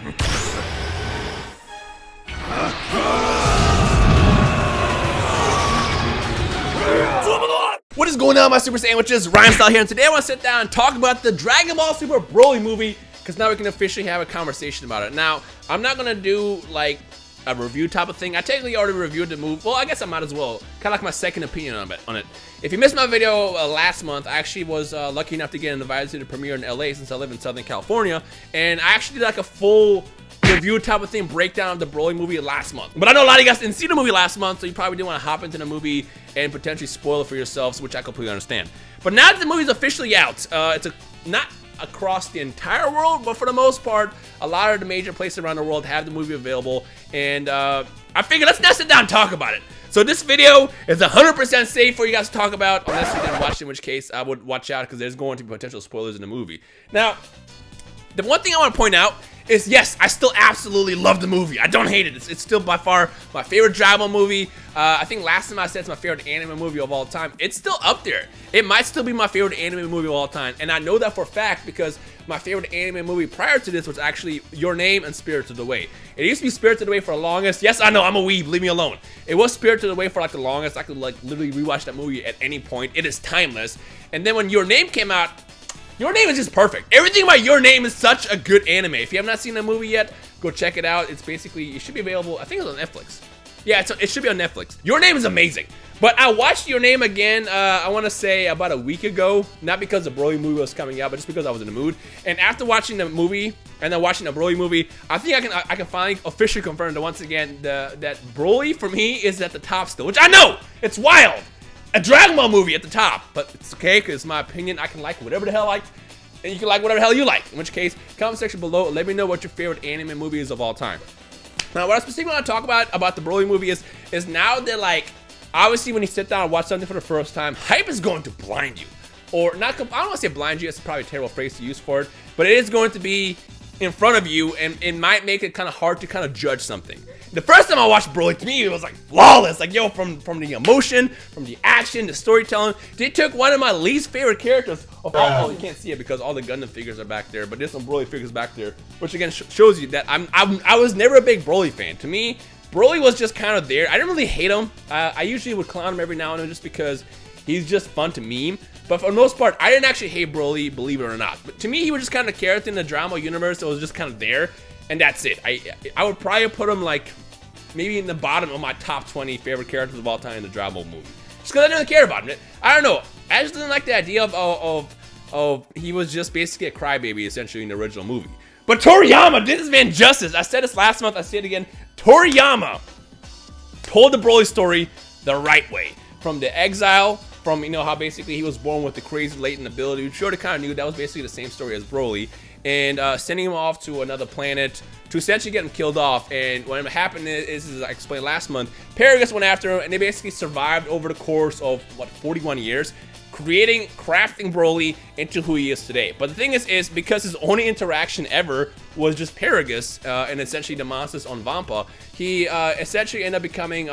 What is going on, my super sandwiches? Rhymestyle here, and today I want to sit down and talk about the Dragon Ball Super Broly movie, because now we can officially have a conversation about it. Now, I'm not going to do like a review type of thing. I technically already reviewed the movie. Well, I guess I might as well. Kind of like my second opinion on it. If you missed my video last month, I actually was lucky enough to get invited to the premiere in LA since I live in Southern California, and I actually did like a full review type of thing, breakdown of the Broly movie last month. But I know a lot of you guys didn't see the movie last month, so you probably didn't want to hop into the movie and potentially spoil it for yourselves, which I completely understand. But now that the movie's officially out, it's not across the entire world, but for the most part, a lot of the major places around the world have the movie available, and I figured let's now sit down and talk about it. So this video is 100% safe for you guys to talk about, unless you didn't watch it, in which case I would watch out, because there's going to be potential spoilers in the movie. Now, the one thing I want to point out is, yes, I still absolutely love the movie. I don't hate it. It's still by far my favorite Dragon Ball movie. I think last time I said it's my favorite anime movie of all time. It's still up there. It might still be my favorite anime movie of all time. And I know that for a fact because my favorite anime movie prior to this was actually Your Name and Spirited Away. It used to be Spirited Away for the longest. Yes, I know, I'm a weeb. Leave me alone. It was Spirited Away for like the longest. I could like literally rewatch that movie at any point. It is timeless. And then when Your Name came out, Your Name is just perfect. Everything about Your Name is such a good anime. If you have not seen the movie yet, go check it out. It's basically, it should be available, I think it's on Netflix. Yeah, it should be on Netflix. Your Name is amazing. But I watched Your Name again, I want to say about a week ago. Not because the Broly movie was coming out, but just because I was in the mood. And after watching the movie, and then watching the Broly movie, I think I can finally officially confirm that once again, that Broly for me is at the top still. Which I know, it's wild. A Dragon Ball movie at the top, but it's okay because it's my opinion. I can like whatever the hell I like, and you can like whatever the hell you like. In which case, comment section below, let me know what your favorite anime movie is of all time. Now, what I specifically want to talk about the Broly movie is now that, like, obviously when you sit down and watch something for the first time, hype is going to blind you, or not. I don't want to say blind you. It's probably a terrible phrase to use for it, but it is going to be in front of you, and it might make it kind of hard to kind of judge something. The first time I watched Broly, to me, it was like flawless. Like, yo, from the emotion, from the action, the storytelling, they took one of my least favorite characters of all. Oh, you can't see it because all the Gundam figures are back there, but there's some Broly figures back there, which again shows you that I was never a big Broly fan. To me, Broly was just kind of there. I didn't really hate him. I usually would clown him every now and then just because he's just fun to meme. But for the most part, I didn't actually hate Broly, believe it or not. But to me, he was just kind of a character in the drama universe that was just kind of there, and that's it. I would probably put him like maybe in the bottom of my top 20 favorite characters of all time in the Dragon Ball movie. Just because I didn't care about him. I don't know. I just didn't like the idea of he was just basically a crybaby essentially in the original movie. But Toriyama did this man justice. I said this last month. I say it again. Toriyama told the Broly story the right way. From the exile, from, you know, how basically he was born with the crazy latent ability. We sure kind of knew that was basically the same story as Broly. And sending him off to another planet to essentially get him killed off. And what happened is, as I explained last month, Paragus went after him, and they basically survived over the course of, what, 41 years, crafting Broly into who he is today. But the thing is because his only interaction ever was just Paragus and essentially the monsters on Vampa, he essentially ended up becoming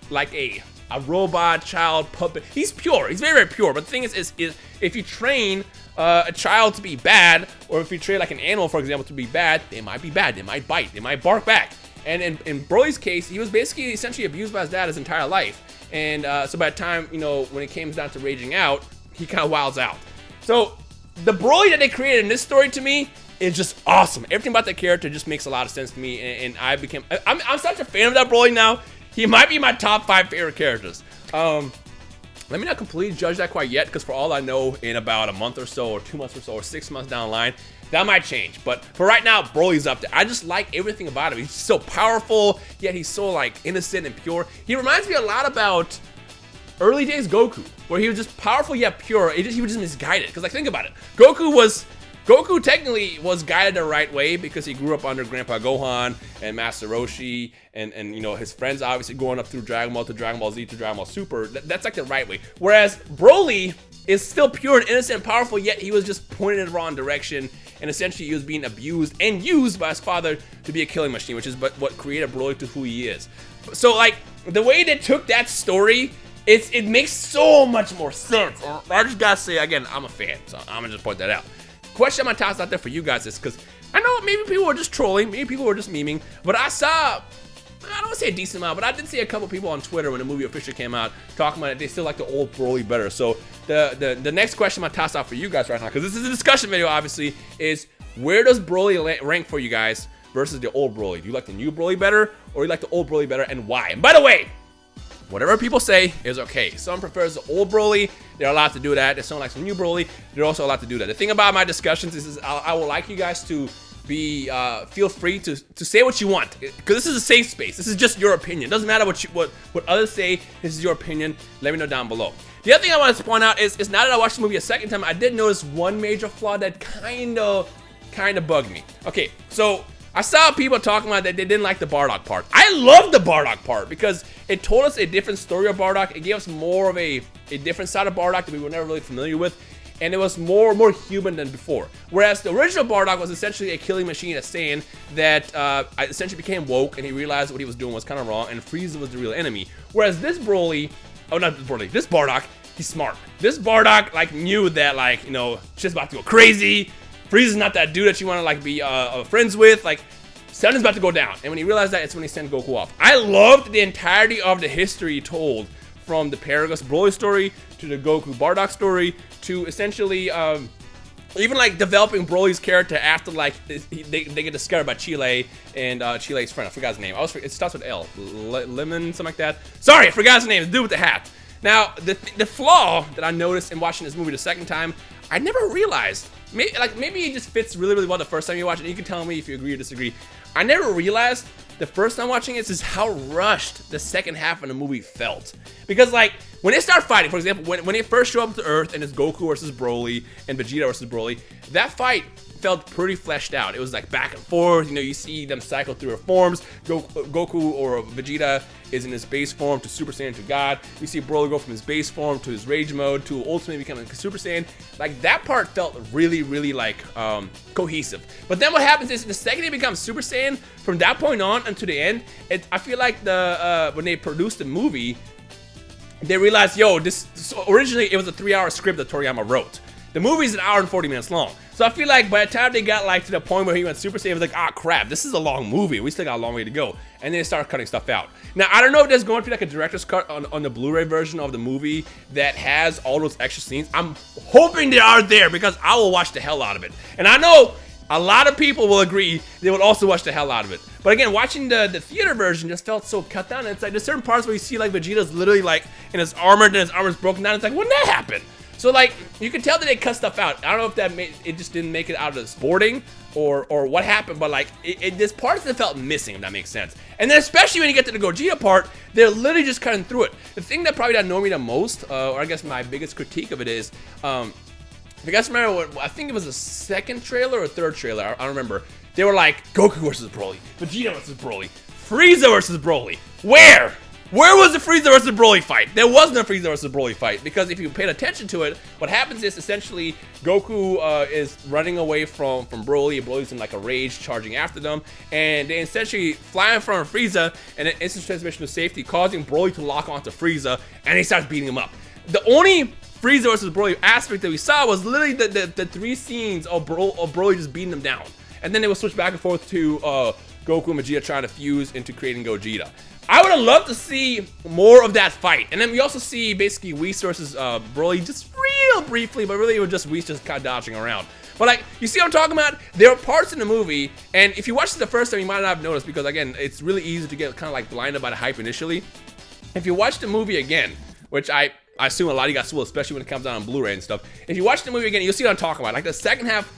like a robot child puppet. He's pure. He's very, very pure. But the thing is if you train a child to be bad, or if you train like an animal, for example, to be bad, they might be bad. They might bite. They might bark back. And in Broly's case, he was basically essentially abused by his dad his entire life. And so by the time, you know, when it came down to raging out, he kind of wilds out. So the Broly that they created in this story to me is just awesome. Everything about that character just makes a lot of sense to me. And I'm such a fan of that Broly now. He might be my top 5 favorite characters. Let me not completely judge that quite yet, because for all I know, in about a month or so, or 2 months or so, or 6 months down the line, that might change. But for right now, Broly's up there. I just like everything about him. He's so powerful, yet he's so like innocent and pure. He reminds me a lot about early days Goku, where he was just powerful yet pure. He was just misguided. Because like, think about it. Goku technically was guided the right way because he grew up under Grandpa Gohan and Master Roshi and you know, his friends obviously going up through Dragon Ball to Dragon Ball Z to Dragon Ball Super. That's like the right way. Whereas Broly is still pure and innocent and powerful, yet he was just pointed in the wrong direction, and essentially he was being abused and used by his father to be a killing machine, which is what created Broly to who he is. So like, the way they took that story, it makes so much more sense. I just gotta say, again, I'm a fan, so I'm gonna just point that out. Question I'm gonna toss out there for you guys is, because I know maybe people were just trolling, maybe people were just memeing, but I saw, I don't want to say a decent amount, but I did see a couple people on Twitter when the movie officially came out talking about it. They still like the old Broly better. So the next question I'm gonna toss out for you guys right now, because this is a discussion video, obviously, is where does Broly rank for you guys versus the old Broly? Do you like the new Broly better, or you like the old Broly better, and why? And by the way, whatever people say is okay. Some prefers the old Broly. They're allowed to do that. If someone likes the new Broly, they're also allowed to do that. The thing about my discussions is I would like you guys to be feel free to say what you want, because this is a safe space. This is just your opinion. It doesn't matter what others say. This is your opinion. Let me know down below. The other thing I wanted to point out is now that I watched the movie a second time, I did notice one major flaw that kind of bugged me. Okay, so I saw people talking about that they didn't like the Bardock part. I love the Bardock part because it told us a different story of Bardock. It gave us more of a different side of Bardock that we were never really familiar with. And it was more human than before. Whereas the original Bardock was essentially a killing machine, a Saiyan that essentially became woke, and he realized what he was doing was kind of wrong, and Frieza was the real enemy. Whereas this Broly, oh not this Broly, this Bardock, he's smart. This Bardock like knew that like, you know, shit's about to go crazy. Frieza's not that dude that you want to like be friends with. Like, something's about to go down. And when he realized that, it's when he sent Goku off. I loved the entirety of the history told, from the Paragus Broly story to the Goku Bardock story to essentially even like developing Broly's character after like they get discovered by Chile and Chile's friend. I forgot his name. It starts with L. Lemon, something like that. Sorry, I forgot his name. The dude with the hat. Now, the flaw that I noticed in watching this movie the second time, I never realized. Maybe it just fits really, really well the first time you watch it. And you can tell me if you agree or disagree. I never realized the first time watching it is how rushed the second half of the movie felt. Because like, when they start fighting, for example, when they first show up to Earth and it's Goku versus Broly and Vegeta versus Broly, that fight felt pretty fleshed out. It was like back and forth, you know, you see them cycle through their forms. Goku or Vegeta is in his base form to Super Saiyan to God. You see Broly go from his base form to his rage mode to ultimately becoming a Super Saiyan. Like, that part felt really, really like cohesive. But then what happens is the second he becomes Super Saiyan, from that point on until the end, I feel like when they produced the movie, they realized, yo, so originally it was a 3-hour script that Toriyama wrote. The movie's an hour and 40 minutes long. So I feel like by the time they got like to the point where he went Super Saiyan, it was like, ah, crap, this is a long movie. We still got a long way to go. And then they started cutting stuff out. Now, I don't know if there's going to be like a director's cut on the Blu-ray version of the movie that has all those extra scenes. I'm hoping they are there because I will watch the hell out of it. And I know a lot of people will agree they will also watch the hell out of it. But again, watching the theater version just felt so cut down. And it's like there's certain parts where you see like Vegeta's literally like in his armor, and his armor's broken down. It's like, when did that happen? So like, you can tell that they cut stuff out. I don't know if that it just didn't make it out of the sporting or what happened, but like, there's parts that felt missing, if that makes sense. And then especially when you get to the Gogeta part, they're literally just cutting through it. The thing that probably annoyed me the most, or I guess my biggest critique of it is, if you guys remember, I think it was the second trailer or third trailer, I don't remember. They were like, Goku versus Broly, Vegeta versus Broly, Frieza versus Broly. Where? Where was the Frieza versus Broly fight? There wasn't a Frieza versus Broly fight, because if you paid attention to it, what happens is essentially Goku is running away from Broly. Broly's in like a rage, charging after them, and they essentially fly in front of Frieza, and an instant transmission to safety, causing Broly to lock onto Frieza, and he starts beating him up. The only Frieza versus Broly aspect that we saw was literally the 3 scenes of Broly just beating them down, and then they would switch back and forth to Goku and Vegeta trying to fuse into creating Gogeta. I would have loved to see more of that fight. And then we also see basically Whis versus Broly just real briefly, but really it was just Whis just kind of dodging around. But like, you see what I'm talking about? There are parts in the movie, and if you watched it the first time, you might not have noticed, because again, it's really easy to get kind of like blinded by the hype initially. If you watch the movie again, which I assume a lot of you guys will, especially when it comes out on Blu-ray and stuff. If you watch the movie again, you'll see what I'm talking about. Like, the second half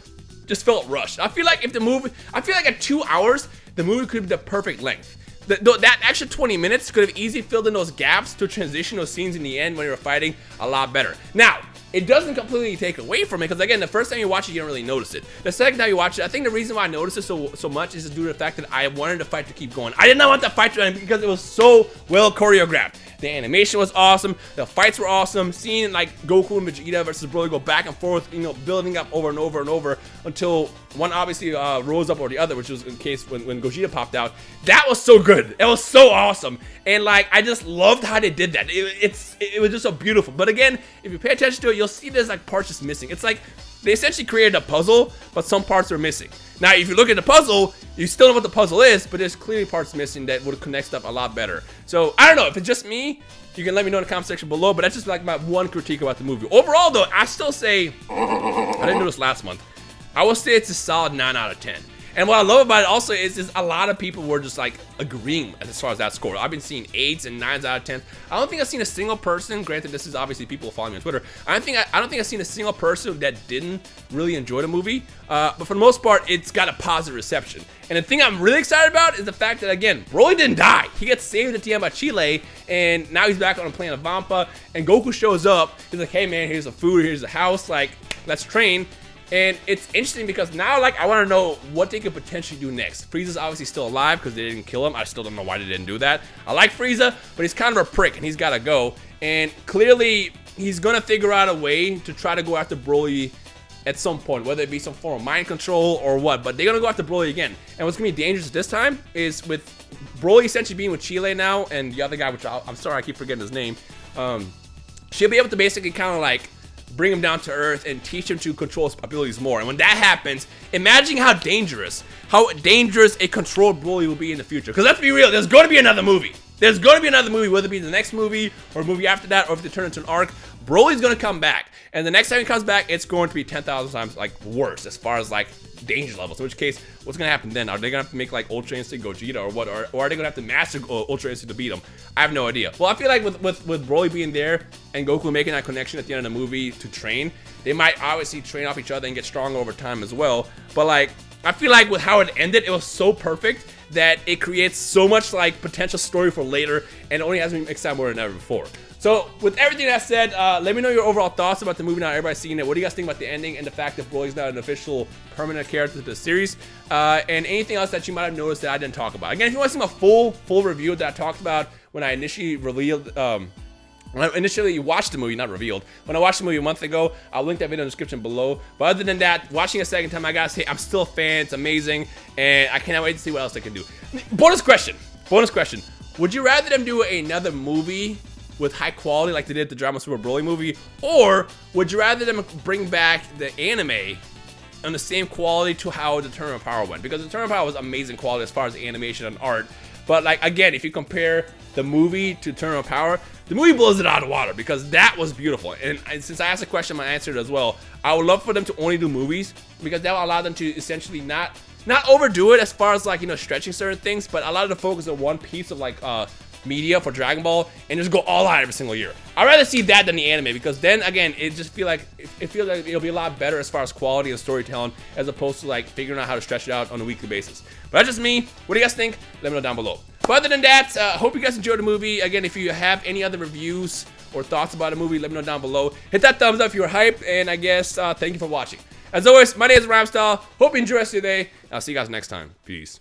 just felt rushed. I feel like at 2 hours, the movie could be the perfect length. That extra 20 minutes could have easily filled in those gaps to transition those scenes in the end when they were fighting a lot better. Now, it doesn't completely take away from it, because again, the first time you watch it, you don't really notice it. The second time you watch it, I think the reason why I noticed it so much is due to the fact that I wanted the fight to keep going. I did not want the fight to end because it was so well choreographed. The animation was awesome. The fights were awesome. Seeing like Goku and Vegeta versus Broly go back and forth, you know, building up over and over and over until one obviously rose up over the other, which was in case when Gogeta popped out. That was so good. It was so awesome. And like, I just loved how they did that. It was just so beautiful. But again, if you pay attention to it, you'll see there's like parts just missing. It's like they essentially created a puzzle, but some parts are missing. Now, if you look at the puzzle, you still know what the puzzle is, but there's clearly parts missing that would connect stuff a lot better. So, I don't know, if it's just me, you can let me know in the comment section below, but that's just like my one critique about the movie. Overall, though, I still say, I didn't do this last month, I will say it's a solid 9 out of 10. And what I love about it also is a lot of people were just like agreeing as far as that score. I've been seeing 8s and 9s out of 10. I don't think I've seen a single person, granted this is obviously people following me on Twitter, I don't think I've seen a single person that didn't really enjoy the movie. But for the most part, it's got a positive reception. And the thing I'm really excited about is the fact that, again, Broly didn't die. He gets saved at the end by Chile, and now he's back on a plane of Vampa, and Goku shows up. He's like, hey man, here's the food, here's the house, like, let's train. And it's interesting because now, like, I want to know what they could potentially do next. Frieza's obviously still alive because they didn't kill him. I still don't know why they didn't do that. I like Frieza, but he's kind of a prick and he's got to go. And clearly, he's going to figure out a way to try to go after Broly at some point, whether it be some form of mind control or what. But they're going to go after Broly again. And what's going to be dangerous this time is with Broly essentially being with Chile now and the other guy, which I'm sorry, I keep forgetting his name. She'll be able to basically kind of like bring him down to earth and teach him to control his abilities more. And when that happens, imagine how dangerous a controlled Broly will be in the future. Because let's be real, there's going to be another movie. There's going to be another movie, whether it be the next movie or a movie after that, or if they turn into an arc. Broly's going to come back. And the next time he comes back, it's going to be 10,000 times like worse as far as like danger levels. In which case, what's going to happen then? Are they going to have to make like Ultra Instinct Gogeta or what? Or are they going to have to master Ultra Instinct to beat him? I have no idea. Well, I feel like with Broly being there and Goku making that connection at the end of the movie to train, they might obviously train off each other and get stronger over time as well. But like, I feel like with how it ended, it was so perfect that it creates so much like potential story for later, and it only has me excited more than ever before. So with everything that said, let me know your overall thoughts about the movie now. Everybody's seen it. What do you guys think about the ending and the fact that Broly's not an official permanent character to the series? And anything else that you might have noticed that I didn't talk about. Again, if you want to see my full review that I talked about when I initially revealed, when I initially watched the movie, not revealed, when I watched the movie a month ago, I'll link that video in the description below. But other than that, watching a second time, I gotta say, I'm still a fan. It's amazing, and I cannot wait to see what else they can do. Bonus question. Would you rather them do another movie with high quality like they did the Drama Super Broly movie, or would you rather them bring back the anime on the same quality to how the Tournament of Power went? Because the Tournament of Power was amazing quality as far as the animation and art, but like again, if you compare the movie to Tournament of Power, the movie blows it out of the water because that was beautiful. And since I asked a question, I answered it as well. I would love for them to only do movies because that will allow them to essentially not overdo it as far as like, you know, stretching certain things, but allow them to focus on one piece of like media for Dragon Ball and just go all out every single year. I'd rather see that than the anime because then again, it feels like it'll be a lot better as far as quality and storytelling as opposed to like figuring out how to stretch it out on a weekly basis. But that's just me. What do you guys think? Let me know down below. But other than that, hope you guys enjoyed the movie. Again, if you have any other reviews or thoughts about the movie, let me know down below. Hit that thumbs up if you were hyped, and I guess thank you for watching. As always, my name is Rhymestyle. Hope you enjoy the rest of your day. I'll see you guys next time. Peace.